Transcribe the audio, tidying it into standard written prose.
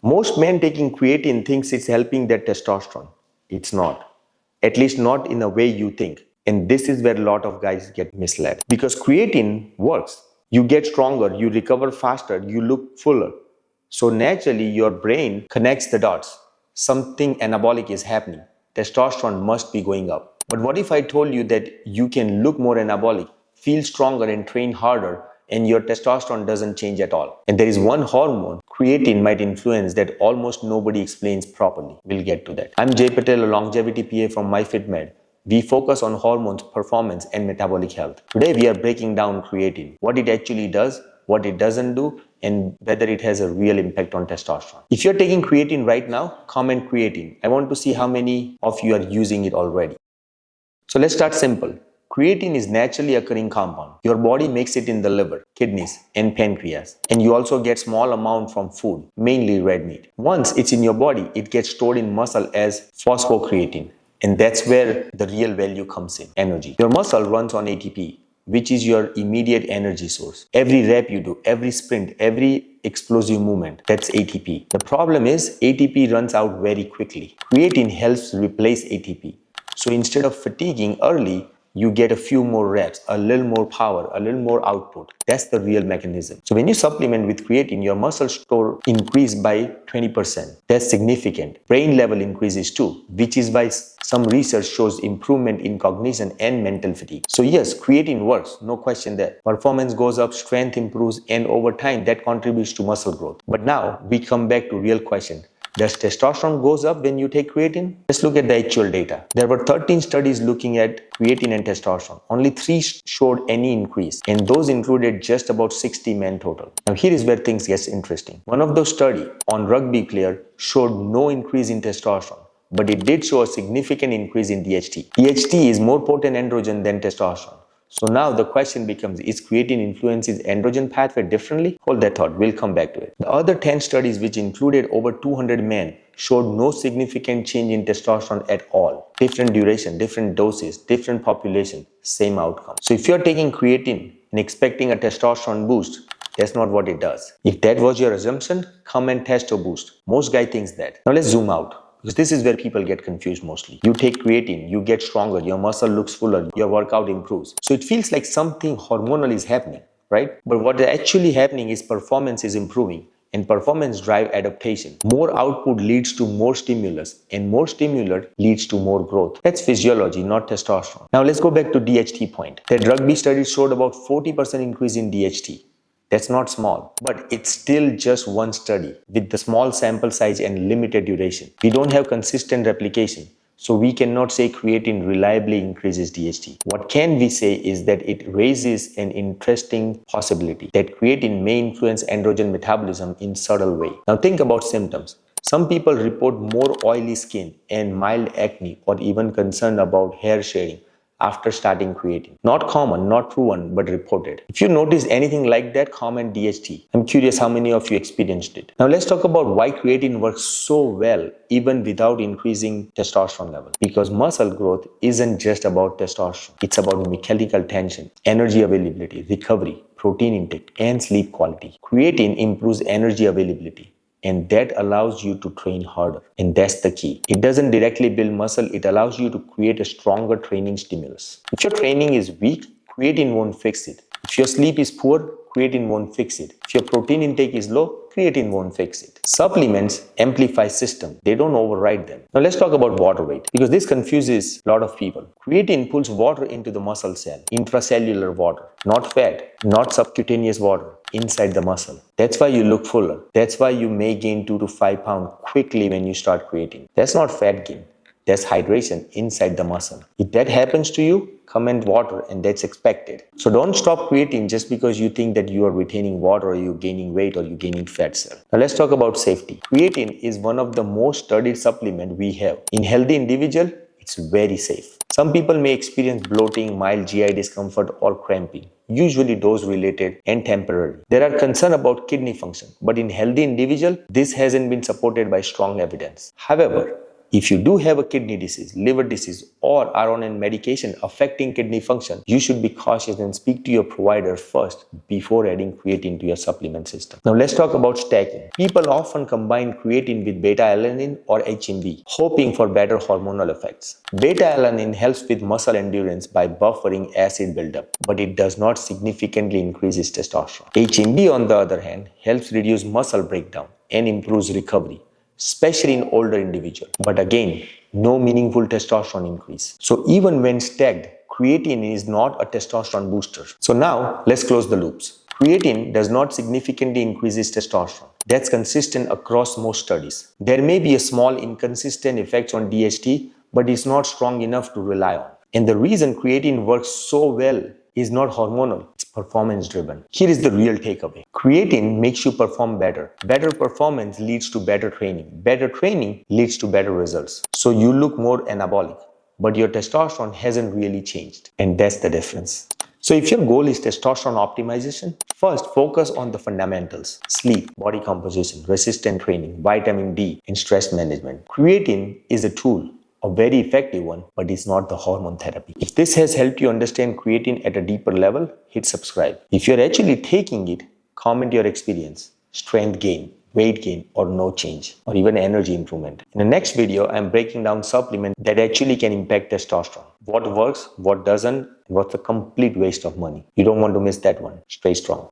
Most men taking creatine thinks it's helping their testosterone. It's not. At least not in a way you think. And this is where a lot of guys get misled. Because creatine works. You get stronger, you recover faster, you look fuller. So naturally your brain connects the dots. Something anabolic is happening. Testosterone must be going up. But what if I told you that you can look more anabolic, feel stronger and train harder, and your testosterone doesn't change at all? And there is one hormone creatine might influence that almost nobody explains properly. We'll get to that. I'm Jay Patel, a longevity PA from MyFitMed. We focus on hormones, performance, and metabolic health. Today we are breaking down creatine, what it actually does, what it doesn't do, and whether it has a real impact on testosterone. If you're taking creatine right now, comment creatine. I want to see how many of you are using it already. So let's start simple. Creatine is naturally occurring compound. Your body makes it in the liver, kidneys, and pancreas. And you also get small amount from food, mainly red meat. Once it's in your body, it gets stored in muscle as phosphocreatine. And that's where the real value comes in, energy. Your muscle runs on ATP, which is your immediate energy source. Every rep you do, every sprint, every explosive movement, that's ATP. The problem is ATP runs out very quickly. Creatine helps replace ATP. So instead of fatiguing early, you get a few more reps, a little more power, a little more output. That's the real mechanism. So when you supplement with creatine, your muscle store increase by 20%. That's significant. Brain level increases too, which is why some research shows improvement in cognition and mental fatigue. So yes, creatine works, no question there. Performance goes up, strength improves, and over time that contributes to muscle growth. But now we come back to real question. Does testosterone goes up when you take creatine? Let's look at the actual data. There were 13 studies looking at creatine and testosterone. Only 3 showed any increase, and those included just about 60 men total. Now here is where things get interesting. One of those studies on rugby player showed no increase in testosterone, but it did show a significant increase in DHT. DHT is more potent androgen than testosterone. So now the question becomes, is creatine influences androgen pathway differently? Hold that thought, we'll come back to it. The other 10 studies, which included over 200 men, showed no significant change in testosterone at all. Different duration, different doses, different population, same outcome. So if you're taking creatine and expecting a testosterone boost, that's not what it does. If that was your assumption, come and test or boost. Most guy thinks that. Now let's zoom out, because this is where people get confused mostly. You take creatine, you get stronger, your muscle looks fuller, your workout improves. So it feels like something hormonal is happening, right? But what is actually happening is performance is improving, and performance drive adaptation. More output leads to more stimulus, and more stimulus leads to more growth. That's physiology, not testosterone. Now let's go back to DHT point. That rugby study showed about 40% increase in DHT. That's not small, but it's still just one study with the small sample size and limited duration. We don't have consistent replication, so we cannot say creatine reliably increases DHT. What can we say is that it raises an interesting possibility that creatine may influence androgen metabolism in subtle way. Now think about symptoms. Some people report more oily skin and mild acne, or even concern about hair shedding after starting creatine. Not common, not proven, but reported. If you notice anything like that, comment DHT. I'm curious how many of you experienced it. Now let's talk about why creatine works so well even without increasing testosterone level. Because muscle growth isn't just about testosterone. It's about mechanical tension, energy availability, recovery, protein intake, and sleep quality. Creatine improves energy availability, and that allows you to train harder. And that's the key. It doesn't directly build muscle, it allows you to create a stronger training stimulus. If your training is weak, creatine won't fix it. If your sleep is poor, creatine won't fix it. If your protein intake is low, creatine won't fix it. Supplements amplify system, they don't override them. Now let's talk about water weight, because this confuses a lot of people. Creatine pulls water into the muscle cell, intracellular water, not fat, not subcutaneous water, inside the muscle. That's why you look fuller. That's why you may gain 2 to 5 pounds quickly when you start creatine. That's not fat gain. That's hydration inside the muscle. If that happens to you, comment water, and that's expected. So don't stop creatine just because you think that you are retaining water, or you're gaining weight, or you're gaining fat cell. Now let's talk about safety. Creatine is one of the most studied supplements we have. In healthy individual, it's very safe. Some people may experience bloating, mild GI discomfort, or cramping, usually dose related and temporary. There are concerns about kidney function, but in healthy individual, this hasn't been supported by strong evidence. However, If you do have a kidney disease, liver disease, or are on a medication affecting kidney function, you should be cautious and speak to your provider first before adding creatine to your supplement system. Now let's talk about stacking. People often combine creatine with beta-alanine or HMB, hoping for better hormonal effects. Beta-alanine helps with muscle endurance by buffering acid buildup, but it does not significantly increase testosterone. HMB, on the other hand, helps reduce muscle breakdown and improves recovery, especially in older individuals. But again, no meaningful testosterone increase. So even when stacked, creatine is not a testosterone booster. So now let's close the loops. Creatine does not significantly increase testosterone. That's consistent across most studies. There may be a small inconsistent effects on DHT, but it's not strong enough to rely on. And the reason creatine works so well is not hormonal, it's performance driven. Here is the real takeaway. Creatine makes you perform better. Better performance leads to better training. Better training leads to better results. So you look more anabolic, but your testosterone hasn't really changed. And that's the difference. So if your goal is testosterone optimization, first focus on the fundamentals: sleep, body composition, resistant training, vitamin D, and stress management. Creatine is a tool, a very effective one, but it's not the hormone therapy. If this has helped you understand creatine at a deeper level, hit subscribe. If you're actually taking it, comment your experience: strength gain, weight gain, or no change, or even energy improvement. In the next video, I'm breaking down supplements that actually can impact testosterone. What works, what doesn't, and what's a complete waste of money. You don't want to miss that one. Stay strong.